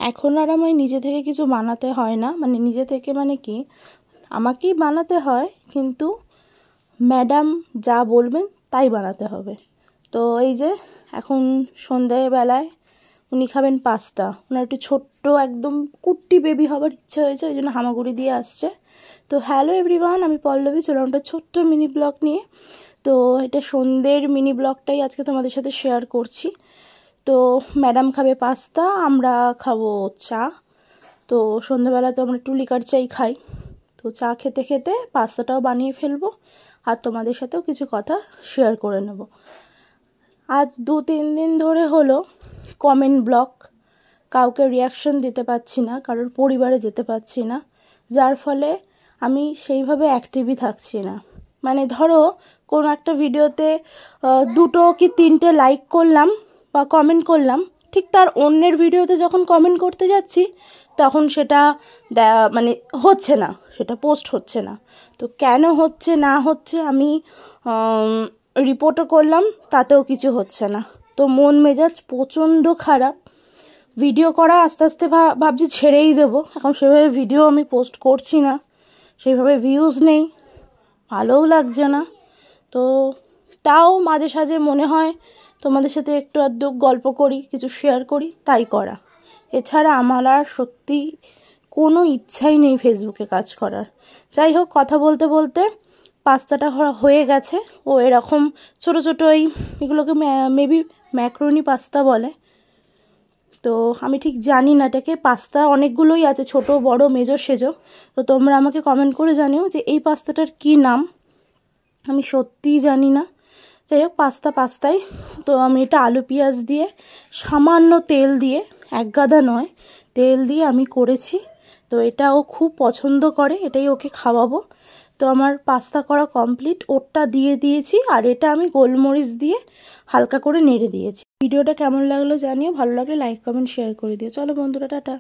এখন আর আমায় নিজে থেকে কিছু বানাতে হয় না, মানে নিজে থেকে মানে কি, আমাকেই বানাতে হয়, কিন্তু ম্যাডাম যা বলবেন তাই বানাতে হবে। তো এই যে এখন সন্ধ্যাবেলায় উনি খাবেন পাস্তা। ওনার একটু ছোট্ট একদম কুট্টি বেবি হবার ইচ্ছে হয়েছে, ওই জন্য হামাগুড়ি দিয়ে আসছে। তো হ্যালো এভরিওয়ান, আমি পল্লবী, চলো একটা ছোট্ট মিনি ব্লগ নিয়ে। তো এটা সন্ধ্যের মিনি ব্লগটাই আজকে তোমাদের সাথে শেয়ার করছি। তো ম্যাডাম খাবে পাস্তা, আমরা খাবো চা। তো সন্ধ্যাবেলা তো আমরা একটু লিকার চাই খাই। তো চা খেতে খেতে পাস্তাটাও বানিয়ে ফেলবো, আর তোমাদের সাথেও কিছু কথা শেয়ার করে নেব। আজ 2-3 দিন ধরে হলো কমেন্ট ব্লক, কাউকে রিয়াকশন দিতে পারছি না, কারোর পরিবারে যেতে পারছি না, যার ফলে আমি সেইভাবে অ্যাক্টিভই থাকছি না। মানে ধরো কোনো একটা ভিডিওতে 2 কি 3টে লাইক করলাম বা কমেন্ট করলাম, ঠিক তার অন্যের ভিডিওতে যখন কমেন্ট করতে যাচ্ছি তখন সেটা মানে হচ্ছে না, সেটা পোস্ট হচ্ছে না। তো কেন হচ্ছে না হচ্ছে আমি রিপোর্টও করলাম, তাতেও কিছু হচ্ছে না। তো মন মেজাজ প্রচণ্ড খারাপ। ভিডিও করা আস্তে আস্তে ভাবছি ছেড়েই দেবো, এখন সেভাবে ভিডিও আমি পোস্ট করছি না, সেইভাবে ভিউজ নেই, ভালোও লাগছে না। তো তাও মাঝে সাঝে মনে হয় তোমাদের সাথে একটু আধটু গল্প করি, কিছু শেয়ার করি, তাই করা। এছাড়া আমার আর সত্যি কোনো ইচ্ছাই নেই ফেসবুকে কাজ করার। যাই হোক, কথা বলতে বলতে পাস্তাটা হয়ে গেছে। ও এরকম ছোটো ছোটো এগুলোকে মেবি ম্যাক্রোনি পাস্তা বলে। তো আমি ঠিক জানি না, এটাকে পাস্তা অনেকগুলোই আছে, ছোট বড় মেজো সেজো। তো তোমরা আমাকে কমেন্ট করে জানিও যে এই পাস্তাটার কী নাম, আমি সত্যিই জানি না। যাই হোক, পাস্তাই। তো আমি এটা আলু পেঁয়াজ দিয়ে সামান্য তেল দিয়ে, এক গাদা নয়, তেল দিয়ে আমি করেছি। তো এটা ও খুব পছন্দ করে, এটাই ওকে খাওয়াবো। তো আমার পাস্তা করা কমপ্লিট, ওরটা দিয়ে দিয়েছি, আর এটা আমি গোলমরিচ দিয়ে হালকা করে নেড়ে দিয়েছি। ভিডিওটা কেমন লাগলো জানিও, ভালো লাগলে লাইক কমেন্ট শেয়ার করে দিও। চলো বন্ধুরা, টাটা।